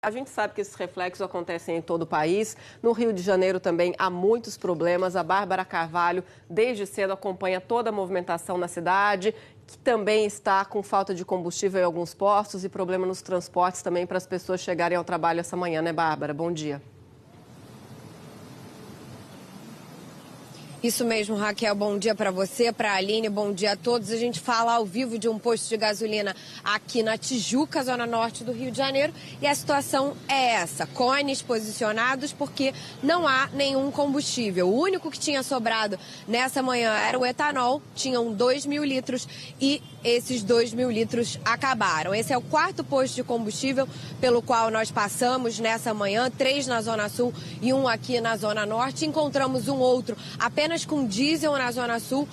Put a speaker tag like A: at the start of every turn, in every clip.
A: A gente sabe que esses reflexos acontecem em todo o país. No Rio de Janeiro também há muitos problemas. A Bárbara Carvalho, desde cedo, acompanha toda a movimentação na cidade, que também está com falta de combustível em alguns postos e problema nos transportes também para as pessoas chegarem ao trabalho essa manhã, né, Bárbara? Bom dia.
B: Isso mesmo, Raquel. Bom dia para você, para a Aline, bom dia a todos. A gente fala ao vivo de um posto de gasolina aqui na Tijuca, zona norte do Rio de Janeiro. E a situação é essa, cones posicionados porque não há nenhum combustível. O único que tinha sobrado nessa manhã era o etanol, tinham 2.000 litros e esses 2.000 litros acabaram. Esse é o quarto posto de combustível pelo qual nós passamos nessa manhã, 3 na Zona Sul e 1 aqui na Zona Norte. Encontramos um outro apenas com diesel na Zona Sul,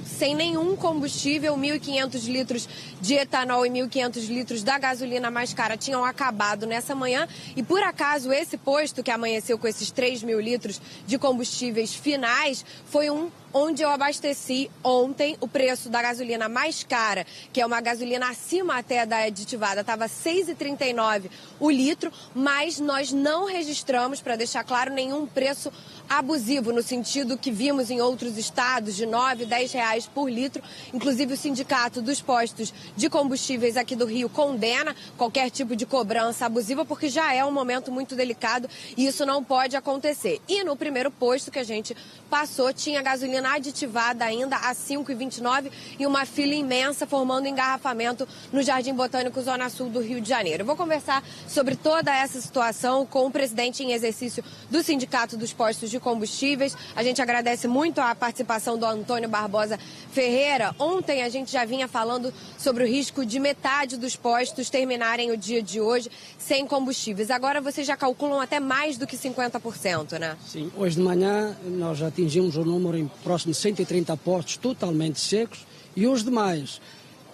B: sem nenhum combustível, 1.500 litros de etanol e 1.500 litros da gasolina mais cara tinham acabado nessa manhã. E por acaso esse posto que amanheceu com esses 3.000 litros de combustíveis finais foi onde eu abasteci ontem. O preço da gasolina mais cara, que é uma gasolina acima até da aditivada, estava R$ 6,39 o litro, mas nós não registramos, para deixar claro, nenhum preço abusivo, no sentido que vimos em outros estados de R$ 9, R$ 10 reais por litro. Inclusive o Sindicato dos Postos de Combustíveis aqui do Rio condena qualquer tipo de cobrança abusiva, porque já é um momento muito delicado e isso não pode acontecer. E no primeiro posto que a gente passou, tinha gasolina aditivada ainda a R$ 5,29 e uma fila imensa formando engarrafamento no Jardim Botânico, Zona Sul do Rio de Janeiro. Eu vou conversar sobre toda essa situação com o presidente em exercício do Sindicato dos Postos de Combustíveis. A gente agradece muito a participação do Antônio Barbosa Ferreira. Ontem a gente já vinha falando sobre o risco de metade dos postos terminarem o dia de hoje sem combustíveis. Agora vocês já calculam até mais do que 50%, né?
C: Sim, hoje de manhã nós atingimos um número em próximo de 130 postos totalmente secos e os demais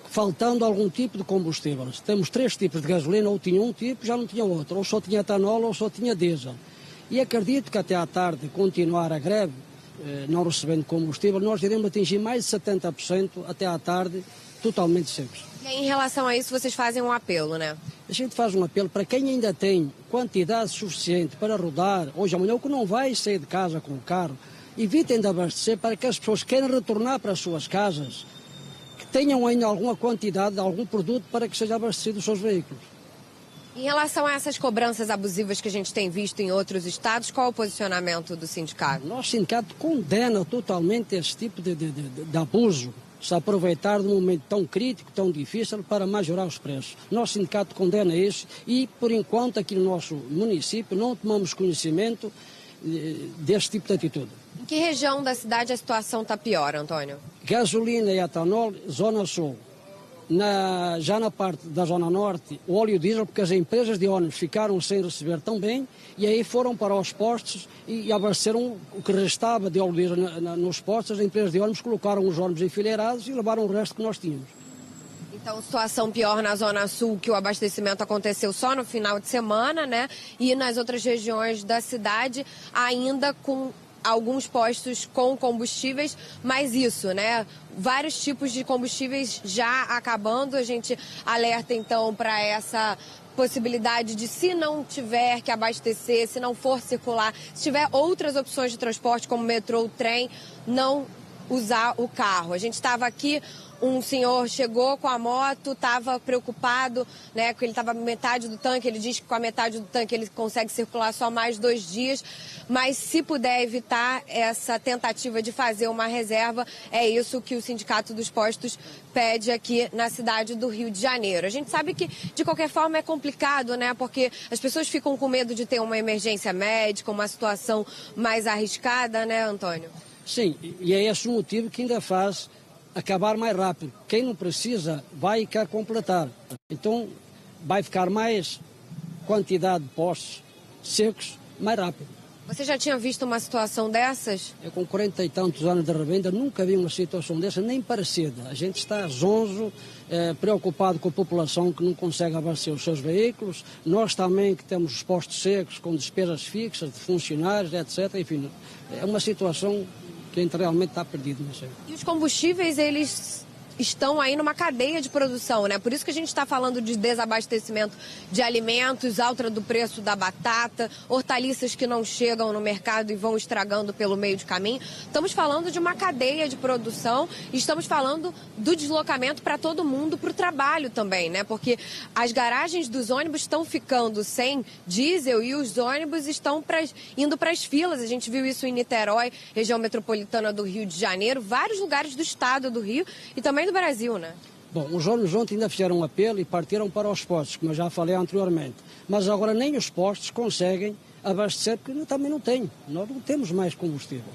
C: faltando algum tipo de combustível. Temos 3 tipos de gasolina, ou tinha um tipo, já não tinha outro, ou só tinha etanol ou só tinha diesel. E acredito que até à tarde continuar a greve, não recebendo combustível, nós iremos atingir mais de 70% até à tarde, totalmente secos.
B: E aí, em relação a isso, vocês fazem um apelo, né?
C: A gente faz um apelo para quem ainda tem quantidade suficiente para rodar hoje amanhã, ou que não vai sair de casa com o carro, evitem de abastecer para que as pessoas que queiram retornar para as suas casas, que tenham ainda alguma quantidade de algum produto para que seja abastecido os seus veículos.
B: Em relação a essas cobranças abusivas que a gente tem visto em outros estados, qual é o posicionamento do sindicato?
C: Nosso sindicato condena totalmente esse tipo de abuso, se aproveitar de um momento tão crítico, tão difícil, para majorar os preços. Nosso sindicato condena isso e, por enquanto, aqui no nosso município, não tomamos conhecimento desse tipo de atitude.
B: Em que região da cidade a situação está pior, Antônio?
C: Gasolina e etanol, Zona Sul. Já na parte da Zona Norte, o óleo diesel, porque as empresas de ônibus ficaram sem receber também, e aí foram para os postos e abasteceram o que restava de óleo diesel nos postos. As empresas de ônibus colocaram os ônibus enfileirados e levaram o resto que nós tínhamos.
B: Então, situação pior na Zona Sul, que o abastecimento aconteceu só no final de semana, né? E nas outras regiões da cidade, ainda com alguns postos com combustíveis, mas isso, né? Vários tipos de combustíveis já acabando. A gente alerta, então, para essa possibilidade de, se não tiver que abastecer, se não for circular, se tiver outras opções de transporte, como metrô, trem, não usar o carro. A gente estava aqui, um senhor chegou com a moto, estava preocupado, né, que ele estava metade do tanque. Ele diz que com a metade do tanque ele consegue circular só mais 2 dias, mas se puder evitar essa tentativa de fazer uma reserva, é isso que o Sindicato dos Postos pede aqui na cidade do Rio de Janeiro. A gente sabe que, de qualquer forma, é complicado, né, porque as pessoas ficam com medo de ter uma emergência médica, uma situação mais arriscada, né, Antônio?
C: Sim, e é esse o motivo que ainda faz acabar mais rápido. Quem não precisa vai querer completar. Então vai ficar mais quantidade de postos secos mais rápido.
B: Você já tinha visto uma situação dessas?
C: Eu, com 40 e tantos anos de revenda, nunca vi uma situação dessa, nem parecida. A gente está zonzo, preocupado com a população que não consegue abastecer os seus veículos. Nós também, que temos os postos secos, com despesas fixas de funcionários, etc. Enfim, é uma situação que a gente realmente está perdido. Não sei.
B: E os combustíveis, eles estão aí numa cadeia de produção, né? Por isso que a gente está falando de desabastecimento de alimentos, alta do preço da batata, hortaliças que não chegam no mercado e vão estragando pelo meio de caminho. Estamos falando de uma cadeia de produção e estamos falando do deslocamento para todo mundo, para o trabalho também, né? Porque as garagens dos ônibus estão ficando sem diesel e os ônibus estão indo para as filas. A gente viu isso em Niterói, região metropolitana do Rio de Janeiro, vários lugares do estado do Rio e também do Brasil, né?
C: Bom, os ônibus ontem ainda fizeram um apelo e partiram para os postos, como eu já falei anteriormente. Mas agora nem os postos conseguem abastecer, porque também não tem. Nós não temos mais combustível.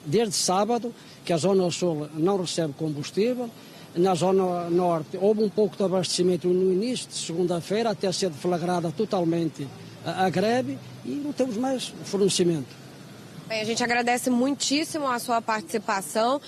C: Desde sábado, que a Zona Sul não recebe combustível, na Zona Norte houve um pouco de abastecimento no início de segunda-feira, até ser deflagrada totalmente a greve, e não temos mais fornecimento.
B: Bem, a gente agradece muitíssimo a sua participação.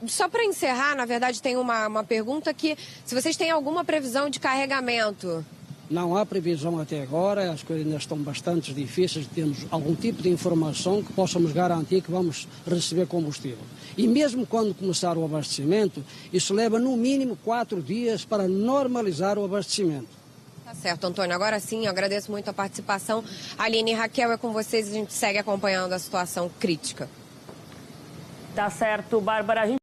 B: Só para encerrar, na verdade, tem uma pergunta aqui. Se vocês têm alguma previsão de carregamento?
C: Não há previsão até agora, as coisas ainda estão bastante difíceis, temos algum tipo de informação que possamos garantir que vamos receber combustível. E mesmo quando começar o abastecimento, isso leva no mínimo 4 dias para normalizar o abastecimento.
B: Tá certo, Antônio. Agora sim, eu agradeço muito a participação. Aline e Raquel, é com vocês, a gente segue acompanhando a situação crítica.
D: Tá certo, Bárbara.